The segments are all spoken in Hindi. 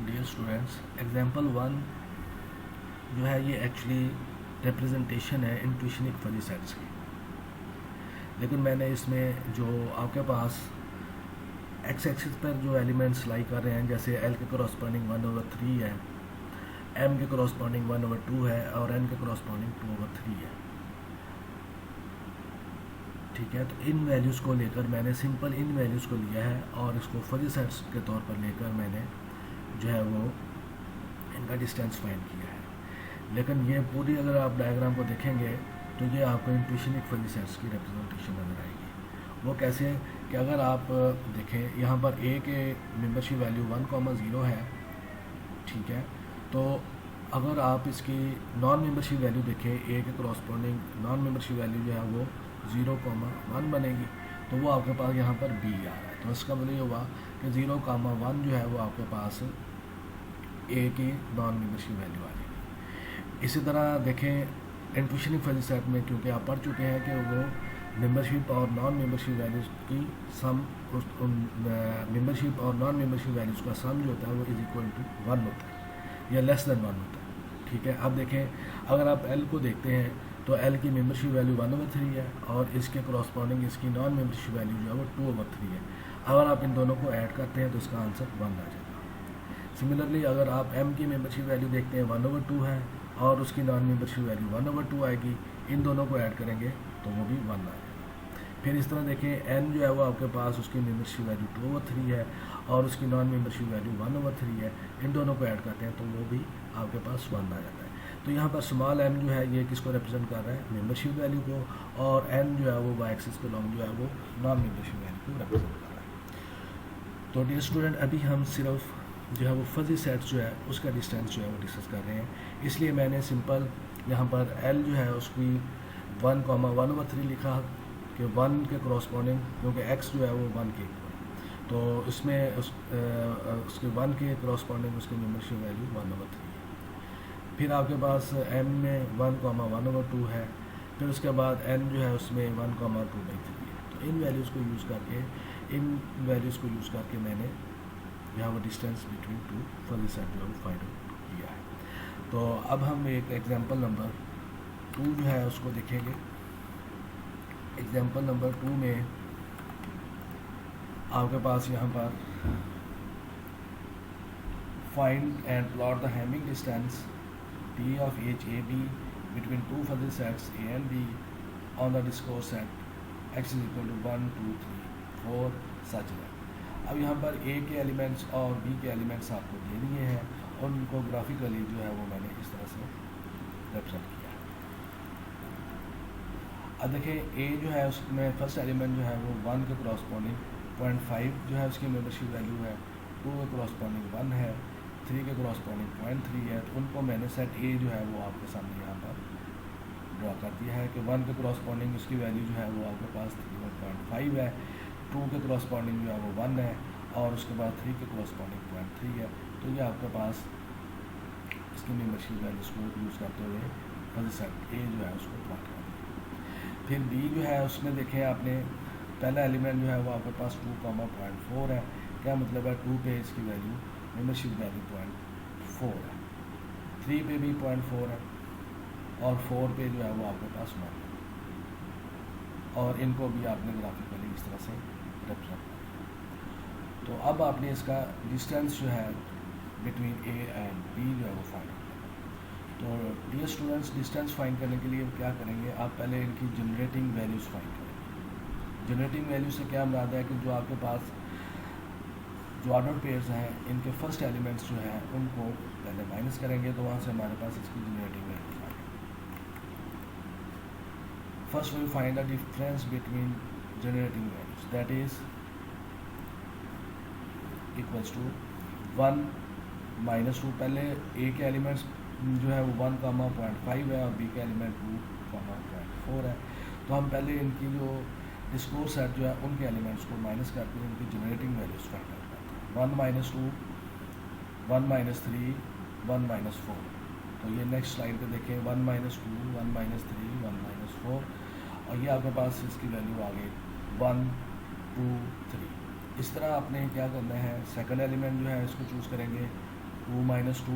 डियर स्टूडेंट्स, एग्जांपल वन जो है ये एक्चुअली रिप्रेजेंटेशन है इंट्यूशनिक फजी सेट्स की। लेकिन मैंने इसमें जो आपके पास एक्स एक्सिस पर जो एलिमेंट्स लाई कर रहे हैं, जैसे एल के करस्पॉन्डिंग 1/3 है, एम के करस्पॉन्डिंग 1/2 है और एन के करस्पॉन्डिंग 2/3 है। ठीक है, तो इन वैल्यूज़ को लेकर मैंने सिंपल इन वैल्यूज़ को लिया है और इसको फजी सेट्स के तौर पर लेकर मैंने जो है वो इनका डिस्टेंस फाइंड किया है। लेकिन ये पूरी अगर आप डायग्राम को देखेंगे तो ये आपको इंट्यूशनिक फजी सेट्स की रिप्रेजेंटेशन नज़र आएगी। वो कैसे कि अगर आप देखें यहाँ पर ए के मेंबरशिप वैल्यू 1,0 है, ठीक है, तो अगर आप इसकी नॉन मेंबरशिप वैल्यू देखें, ए के करस्पॉन्डिंग नॉन मेंबरशिप वैल्यू जो है वो 0,1 बनेगी, तो वो आपके पास यहाँ पर बी आ रहा है। तो इसका मतलब ये हुआ कि 0,1 जो है वो आपके पास ए की नॉन मेंबरशिप वैल्यू आ जाएगी। इसी तरह देखें इंट्यूशनिक फजी सेट में, क्योंकि आप पढ़ चुके हैं कि वो मेंबरशिप और नॉन मेंबरशिप वैल्यूज़ की सम, मेंबरशिप और नॉन मेंबरशिप वैल्यूज़ का सम जो होता है वो इज इक्वल टू 1 होता है या लेस देन 1 होता है। ठीक है, अब देखें अगर आप एल को देखते हैं तो एल की मेंबरशिप वैल्यू 1/3 है और इसके करस्पॉन्डिंग इसकी नॉन मेंबरशिप वैल्यू जो है वो 2/3 है। अगर आप इन दोनों को ऐड करते हैं तो इसका आंसर 1 आ जाएगा। सिमिलरली अगर आप एम की मेंबरशिप वैल्यू देखते हैं 1/2 है और उसकी नॉन मेंबरशिप वैल्यू 1/2 आएगी, इन दोनों को ऐड करेंगे तो वो भी 1 आ जाएगा। फिर इस तरह देखें एन जो है वो आपके पास उसकी मेंबरशिप वैल्यू 2/3 है और उसकी नॉन मेंबरशिप वैल्यू 1/3 है, इन दोनों को ऐड करते हैं तो वो भी आपके पास 1 आ जाता है। तो यहाँ पर स्मॉल एम जो है ये किसको रिप्रेजेंट कर रहा है, मेंबरशिप वैल्यू को, और एन जो है वो वाई एक्सिस के लॉन्ग जो है वो नॉन मेंबरशिप वैल्यू को रिप्रेजेंट कर रहा है। तो डियर स्टूडेंट, अभी हम सिर्फ जो है वो फजी सेट्स जो है उसका डिस्टेंस जो है वो डिस्कस कर रहे हैं, इसलिए मैंने सिंपल यहाँ पर एल जो है उसकी 1,1/3 लिखा कि 1 के करस्पॉन्डिंग, क्योंकि एक्स जो है वो 1 के इक्वल, तो इसमें उसके 1 के करस्पॉन्डिंग उसकी मेंबरशिप वैल्यू 1/3 है। फिर आपके पास एम में 1,1/2 है, फिर उसके बाद एन जो है उसमें 1,2/3 है। तो इन वैल्यूज़ को यूज़ करके मैंने यहाँ वो distance between two fuzzy set जो है वो फाइंड आउट किया है। तो अब हम एक एग्जांपल नंबर 2 जो है उसको देखेंगे। एग्जांपल नंबर 2 में आपके पास यहाँ पर find and plot the Hamming distance P of each AB between two fuzzy sets A and B on the discourse set x is equal to 1, 2, 3, 4 such that। अब यहाँ पर A के एलिमेंट्स और B के एलिमेंट्स आपको दे दिए हैं और उनको ग्राफिकली जो है वो मैंने इस तरह से रिप्रेजेंट किया है। अब देखें A जो है उसमें फर्स्ट एलिमेंट जो है वो 1 के करस्पॉन्डिंग 0.5 जो है उसकी मेंबरशिप वैल्यू है, 2 के करस्पॉन्डिंग 1 है, 3 के करस्पॉन्डिंग 0.3 है। तो उनको मैंने सेट ए जो है वो आपके सामने यहाँ पर ड्रॉ कर दिया है कि 1 के करस्पॉन्डिंग उसकी वैल्यू जो है वो आपके पास 3.5 है, 2 के करस्पॉन्डिंग जो है वो 1 है और उसके बाद 3 के करस्पॉन्डिंग 0.3 है। तो ये आपके पास इसकी मेंबरशिप वैल्यूज को यूज़ करते हुए फजी सेट ए जो है उसको प्लॉट कर दिया। फिर बी जो है उसमें देखें आपने पहला एलिमेंट जो है वो आपके पास 2,0.4 है। क्या मतलब है, 2 पे इसकी वैल्यू मेंबरशिप वैल्यू 0.4 है, 3 पे भी 0.4 है और 4 पे जो है वो आपके पास 1 है और इनको भी आपने ग्राफिकली इस तरह से रिप्रेजेंट किया। तो अब आपने इसका डिस्टेंस जो है बिटवीन ए एंड बी जो है वो फाइंड करना। तो डियर स्टूडेंट्स, डिस्टेंस फाइंड करने के लिए क्या करेंगे, आप पहले इनकी जनरेटिंग वैल्यूज़ फाइंड करेंगे। जनरेटिंग वैल्यू से क्या मुराद है कि जो आपके पास जो ऑर्डर पेयर्स हैं इनके फर्स्ट एलिमेंट्स जो हैं उनको पहले माइनस करेंगे, तो वहाँ से हमारे पास इसकी जनरेटिंग वैल्यू आ गई। First we find the difference between generating values, that is equals to 1 - 2। पहले ए के एलिमेंट्स जो है वो 1,0.5 है और बी के एलिमेंट 2,0.4 है। तो हम पहले इनकी जो डिस्कोर्स सेट जो है उनके एलिमेंट्स को माइनस करके उनकी जनरेटिंग वैल्यूज फाइंड आउट करते हैं। 1 - 2, 1 - 3, 1 - 4। तो ये नेक्स्ट स्लाइड पे देखें, 1 - 2, 1 - 3, 1 - 4 और ये आपके पास इसकी वैल्यू आ गई 1, 2, 3। इस तरह आपने क्या करना है, सेकंड एलिमेंट जो है इसको चूज़ करेंगे 2 माइनस 2,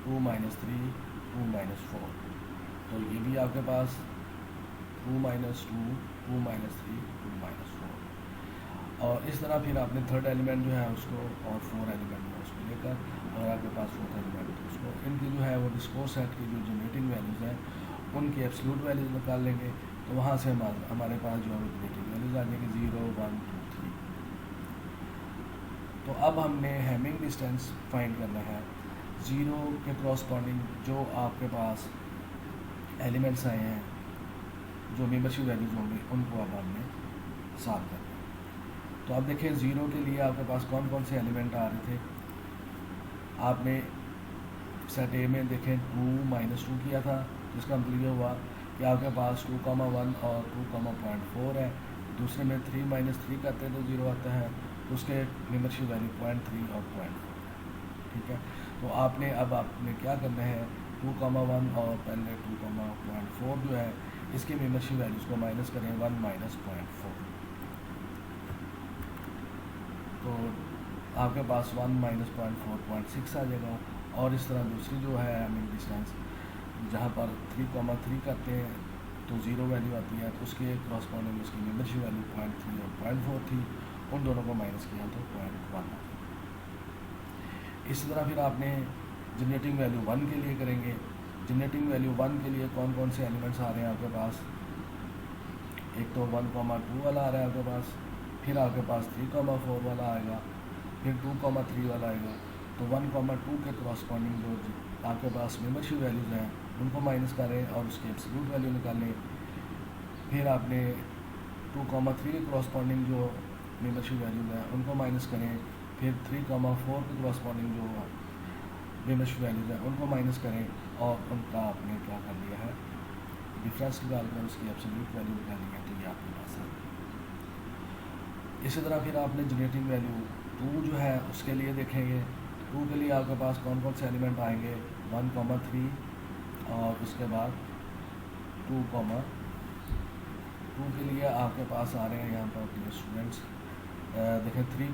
2 माइनस 3, 2 माइनस 4। तो ये भी आपके पास 2 माइनस 2, 2 माइनस 3, 2 माइनस 4। और इस तरह फिर आपने थर्ड एलिमेंट जो है उसको और 4 एलिमेंट है उसको लेकर, और आपके पास फोर्थ एलिमेंट तो उसको, इनकी जो है वो डिस्कोर्स सेट की जो जनरेटिंग वैल्यूज़ हैं उनकी एब्सोल्यूट वैल्यूज़ निकाल लेंगे। तो वहाँ से हमारे पास जो है वो जनरेटिंग वैल्यूज़ आ जाएंगी 0, 1, 2, 3। तो अब हमने हैमिंग डिस्टेंस फाइंड करना है। 0 के क्रॉसपॉन्डिंग जो आपके पास एलिमेंट्स आए हैं, जो मेंबरशिप वैल्यूज़ होंगी, उनको अब हमने सॉल्व करना है। तो अब देखें 0 के लिए आपके पास कौन कौन से एलिमेंट आ रहे थे। आपने सेट ए में देखें 2 माइनस 2 किया था, तो इसका मतलब ये हुआ कि आपके पास 2,1 और 2,4 है। दूसरे में 3 माइनस 3 करते हैं तो 0 आता है, उसके मेंबरशिप वैल्यू 0.3 और 0.4। ठीक है, तो आपने क्या करना है, 2,1 और पहले 2,4 जो है इसके मेंबरशिप वैल्यूज़ को माइनस करें 1 माइनस 0.4। तो आपके पास 1 माइनस 0.4 0.6 आ जाएगा। और इस तरह दूसरी जो है हैमिंग डिस्टेंस, जहाँ पर 3,3 करते हैं तो 0 वैल्यू आती है, तो उसके क्रॉसपॉन्डिंग उसकी मेंबरशिप वैल्यू 0.3 और 0.4 थी, उन दोनों को माइनस किया तो 0.1 आ गया। इसी तरह फिर आपने जनरेटिंग वैल्यू 1 के लिए करेंगे। जनरेटिंग वैल्यू 1 के लिए कौन कौन से एलिमेंट्स आ रहे हैं आपके पास। एक तो 1,2 वाला आ रहा है आपके पास, फिर आपके पास 3,4 वाला आएगा, फिर 2,3 वाला आएगा। तो 1,2 के क्रॉसपॉन्डिंग जो आपके पास मेंबरशिप वैल्यूज़ हैं उनको माइनस करें और उसकी एब्सोल्यूट वैल्यू निकालें। फिर आपने 2,3 के क्रॉसपॉन्डिंग जो मेंबरशिप वैल्यूज़ हैं उनको माइनस करें। फिर 3,4 के क्रॉसपॉन्डिंग जो मेंबरशिप वैल्यूज़ हैं उनको माइनस करें, और उनका आपने क्या कर लिया है, डिफरेंस निकाल कर उसकी एब्सोल्यूट वैल्यू निकाली है, तो ये आपके पास है। इसी तरह फिर आपने जनरेटिंग वैल्यू 2 जो है उसके लिए देखेंगे। 2 के लिए आपके पास कौन कौन से एलिमेंट आएंगे, 1,3 और उसके बाद 2,2 के लिए आपके पास आ रहे हैं यहाँ पर अपने स्टूडेंट्स देखें 3,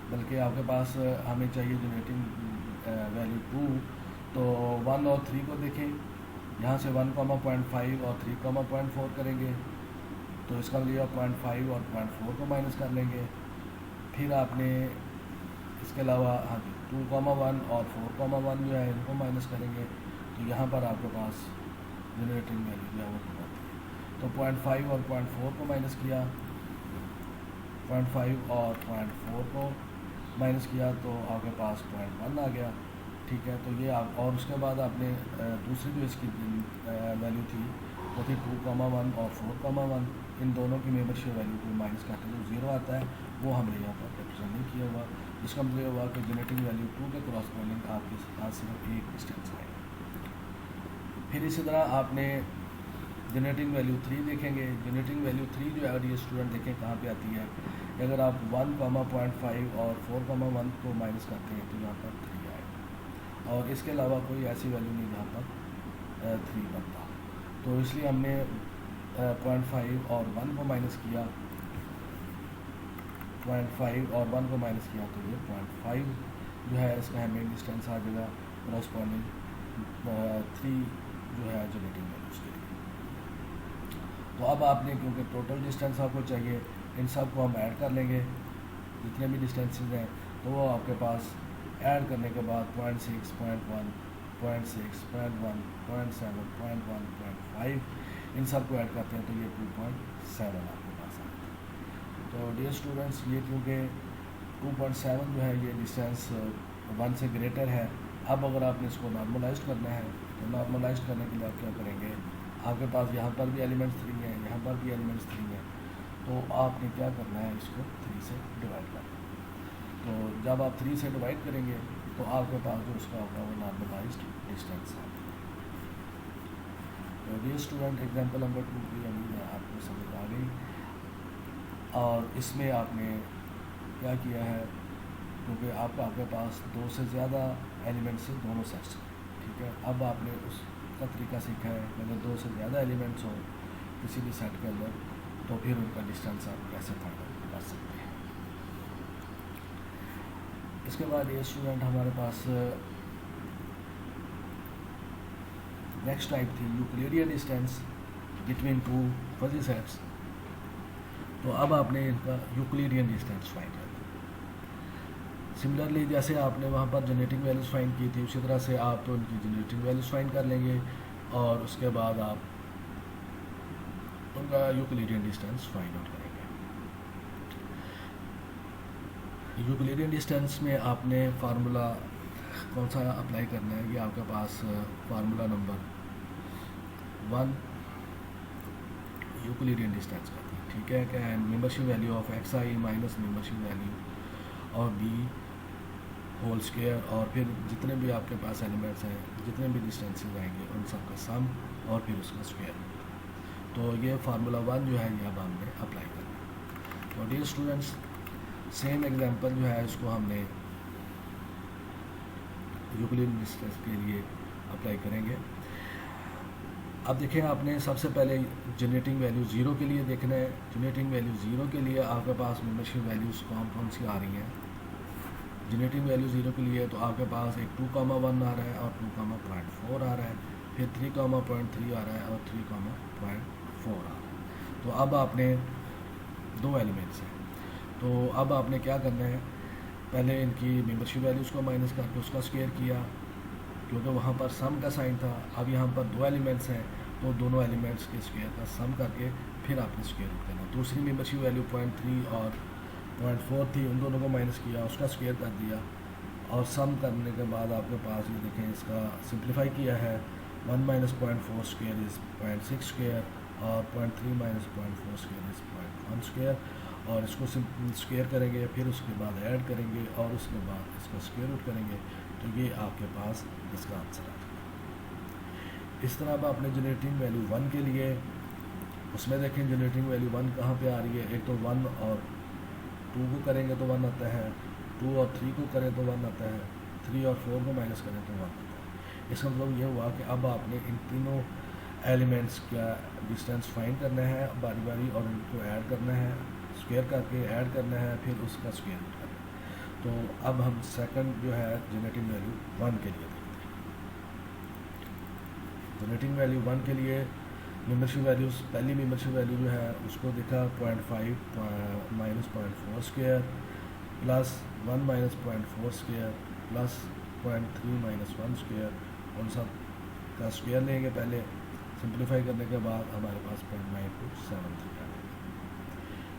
बल्कि आपके पास हमें चाहिए जनरेटिंग वैल्यू 2, तो 1 और 3 को देखें। यहाँ से 1,5 और 3,4 करेंगे, तो इसका लिए 0.5 और 0.4 को माइनस कर लेंगे। फिर आपने इसके अलावा 2,1 और 4,1 जो है इनको माइनस करेंगे, तो यहाँ पर आपके पास जनरेटिंग वैल्यू जो है वो आती है। तो 0.5 और 0.4 को माइनस किया, 0.5 और 0.4 को माइनस किया तो आपके पास 0.1 आ गया। ठीक है, तो ये आप, और उसके बाद आपने दूसरी जो इसकी वैल्यू थी वो थी 2,1 और 4,1, इन दोनों की मेंबरशिप वैल्यू को माइनस करके जो 0 आता है वो हमने यहाँ पर रिप्रेजेंट नहीं किया हुआ। इसका मतलब ये हुआ कि जनरेटिंग वैल्यू 2 के क्रॉसपॉन्डिंग आपके पास सिर्फ एक डिस्टेंस आएगा। फिर इसी तरह आपने जनरेटिंग वैल्यू 3 देखेंगे। जनरेटिंग वैल्यू 3 जो है अगर ये स्टूडेंट देखें कहाँ पे आती है, अगर आप 1,5 और 4,1 को माइनस करते हैं तो यहाँ पर 3 आएगा, और इसके अलावा कोई ऐसी वैल्यू नहीं जहाँ पर 3 बनता। तो इसलिए हमने 0.5 और 1 को माइनस किया, 0.5 और 1 को माइनस किया तो ये 0.5 जो है इसका हैमिंग डिस्टेंस आ जाएगा क्रॉसपॉन्डिंग 3 जो है जनरेटिंग वैल्यूज़ के लिए। तो अब आपने क्योंकि टोटल डिस्टेंस आपको चाहिए, इन सब को हम ऐड कर लेंगे जितने भी डिस्टेंसेस हैं, तो वो आपके पास ऐड करने के बाद 0.6, 0.1, 0.6, 0.1, 0.7, 0.1, 0.5 इन सब को ऐड करते हैं तो ये 2.7 आपके पास आता है। तो डियर स्टूडेंट्स, ये क्योंकि 2.7 जो है ये डिस्टेंस 1 से ग्रेटर है। अब अगर आपने इसको नॉर्मलाइज करना है तो नॉर्मलाइज करने के लिए आप क्या करेंगे, आपके पास यहाँ पर भी एलिमेंट्स 3 हैं, यहाँ पर भी एलिमेंट्स 3 हैं, तो आपने क्या करना है, इसको 3 से डिवाइड करना है। तो जब आप 3 से डिवाइड करेंगे तो आपके पास जो उसका होगा वो नॉर्मलाइज्ड डिस्टेंस है। तो डियर स्टूडेंट, एग्जांपल नंबर 2 की उम्मीद है आपको समझ आ गई, और इसमें आपने क्या किया है, क्योंकि आपके पास 2 से ज़्यादा एलिमेंट्स हैं दोनों सेट्स में। ठीक है, अब आपने उसका तरीका सीखा है कि अगर 2 से ज़्यादा एलिमेंट्स हो किसी भी सेट के अंदर तो फिर उनका डिस्टेंस आप कैसे फाइंड कर सकते हैं। इसके बाद ये स्टूडेंट हमारे पास नेक्स्ट टाइप थी Euclidean distance between two fuzzy sets. तो अब आपने इनका यूक्लिडियन डिस्टेंस फाइंड करना। सिमिलरली जैसे आपने वहाँ पर जनरेटिंग वैल्यूज़ फाइंड की थी उसी तरह से आप तो उनकी जनरेटिंग वैल्यूज़ फाइंड कर लेंगे और उसके बाद आप उनका यूक्लिडियन डिस्टेंस फाइंड आउट करेंगे। यूक्लिडियन डिस्टेंस में आपने फार्मूला कौन सा अप्लाई करना है, ये आपके पास फार्मूला नंबर 1 यूक्लिडियन डिस्टेंस का था, ठीक है। क्या membership value of x I minus membership value और बी होल स्क्वायर और फिर जितने भी आपके पास एलिमेंट्स हैं, जितने भी डिस्टेंसेस आएंगे उन सब का सम और फिर उसका स्क्वायर। तो ये फार्मूला 1 जो है ये अब हमने अप्लाई करना है। तो डियर स्टूडेंट्स, सेम एग्जांपल जो है इसको हमने यूक्लिडियन डिस्टेंस के लिए अप्लाई करेंगे। अब देखें, आपने सबसे पहले जनरेटिंग वैल्यू 0 के लिए देखना है। जनरेटिंग वैल्यू 0 के लिए आपके पास मेंबरशिप वैल्यूज़ कौन सी आ रही हैं। जनरेटिंग वैल्यू 0 के लिए तो आपके पास एक 2,1 आ रहा है और 2,4 आ रहा है, फिर 3,3 आ रहा है और 3,4 आ रहा है। तो अब आपने दो एलिमेंट्स हैं, तो अब आपने क्या करना है, पहले इनकी मेंबरशिप वैल्यूज़ को माइनस करके उसका स्क्वायर किया, क्योंकि वहाँ पर सम का साइन था। अब यहाँ पर दो एलिमेंट्स हैं तो दोनों एलिमेंट्स के स्क्वायर का सम करके फिर आपने स्क्वायर रूट करना। दूसरी मेंबरशिप वैल्यू 0.3 और 0.4 थी, उन दोनों को माइनस किया, उसका स्क्वायर कर दिया और सम करने के बाद आपके पास ये देखें, इसका सिंप्लीफाई किया है। 1 माइनस 0.4 स्क्वायर इज़ 0.6 स्क्वायर और 0.3 माइनस 0.4 स्क्वायर इज़ 0.1 स्क्वायर और इसको स्क्वायर करेंगे, फिर उसके बाद ऐड करेंगे और उसके बाद इसका स्क्वायर रूट करेंगे, तो ये आपके पास इसका आंसर आ जाएगा। इस तरह अब आपने जनरेटिंग वैल्यू 1 के लिए उसमें देखें जनरेटिंग वैल्यू 1 कहाँ पे आ रही है। एक तो 1 और 2 को करेंगे तो 1 आता है, 2 और 3 को करें तो 1 आता है, 3 और 4 को माइनस करें तो 1 आता है। इसका मतलब ये हुआ कि अब आपने इन तीनों एलिमेंट्स का डिस्टेंस फाइंड करना है बारी बारी और इनको ऐड करना है, स्क्वायर करके ऐड करना है, फिर उसका स्क्वायर रूट करना है। तो अब हम सेकंड जो है जनरेटिंग वैल्यू 1 के लिए देखते हैं। जनरेटिंग वैल्यू 1 के लिए मेंबरशिप वैल्यूज़, पहली मेंबरशिप वैल्यू जो है उसको देखा 0.5 minus 0.4 square plus 1 minus 0.4 square plus 0.3 minus 1 square, उन सब का स्क्वायर लेंगे पहले। सिंप्लीफाई करने के बाद हमारे पास 0.9273 आ जाएगा।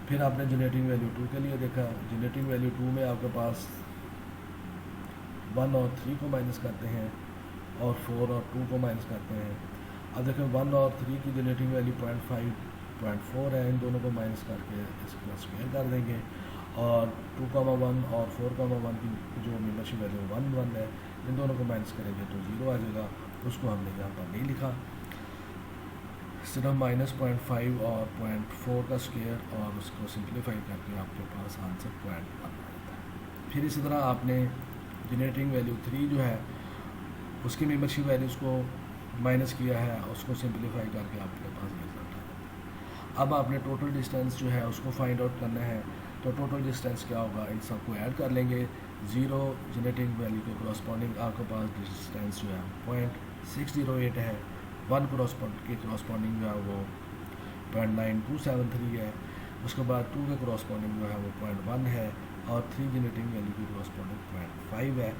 फिर आपने जनरेटिंग वैल्यू 2 के लिए देखा। जनरेटिंग वैल्यू 2 में आपके पास 1 और 3 को माइनस करते हैं और 4 और 2 को माइनस करते हैं। अब देखें 1 और 3 की जनरेटिंग वैल्यू 0.5 0.4 है, इन दोनों को माइनस करके इसका स्क्वायर कर देंगे और 2,1 और 4,1 की जो मेंबरशिप वैल्यू 1 है, इन दोनों को माइनस करेंगे तो 0 आ जाएगा। उसको हमने यहाँ पर नहीं लिखा, सिर्फ माइनस 0.5 और 0.4 का स्क्वायर और उसको सिंप्लीफाई करके आपके पास आंसर 0.1 आ जाता है। फिर इसी तरह आपने जनरेटिंग वैल्यू 3 जो है उसकी मेंबरशिप वैल्यूज़ को माइनस किया है, उसको सिंप्लीफाई करके आपके पास रिजल्ट आ जाता है। अब आपने टोटल डिस्टेंस जो है उसको फाइंड आउट करना है। तो टोटल डिस्टेंस क्या होगा, इन सबको ऐड कर लेंगे। 0 जनरेटिंग वैल्यू के करस्पॉन्डिंग आपके पास डिस्टेंस जो है 0.608 है, 1 के करस्पॉन्डिंग जो है वो 0.9273 है, उसके बाद 2 के करस्पॉन्डिंग जो है वो 0.1 है और 3 जनरेटिंग वैल्यू की करस्पॉन्डिंग 0.5 है।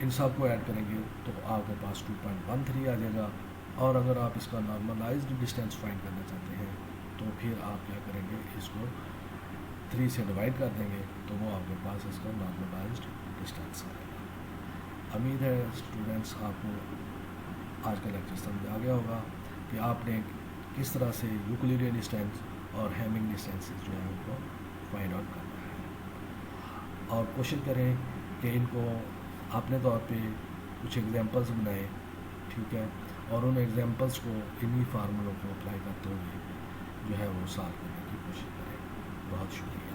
इन सब को ऐड करेंगे तो आपके पास 2.13 आ जाएगा। और अगर आप इसका नॉर्मलाइज्ड डिस्टेंस फाइंड करना चाहते हैं तो फिर आप क्या करेंगे, इसको 3 से डिवाइड कर देंगे तो वो आपके पास इसका नॉर्मलाइज्ड डिस्टेंस आ जाएगा। उम्मीद है स्टूडेंट्स आपको आज का लेक्चर समझ आ गया होगा कि आपने किस तरह से यूक्लिडियन डिस्टेंस और हैमिंग डिस्टेंसेस जो है उनको फाइंड आउट करना है। और कोशिश करें कि इनको अपने तौर पे कुछ एग्जांपल्स बनाएं, ठीक है, और उन एग्जांपल्स को इन्हीं फार्मूलों को अप्लाई करते हुए जो है वो सॉल्व करने की कोशिश करें। बहुत शुक्रिया।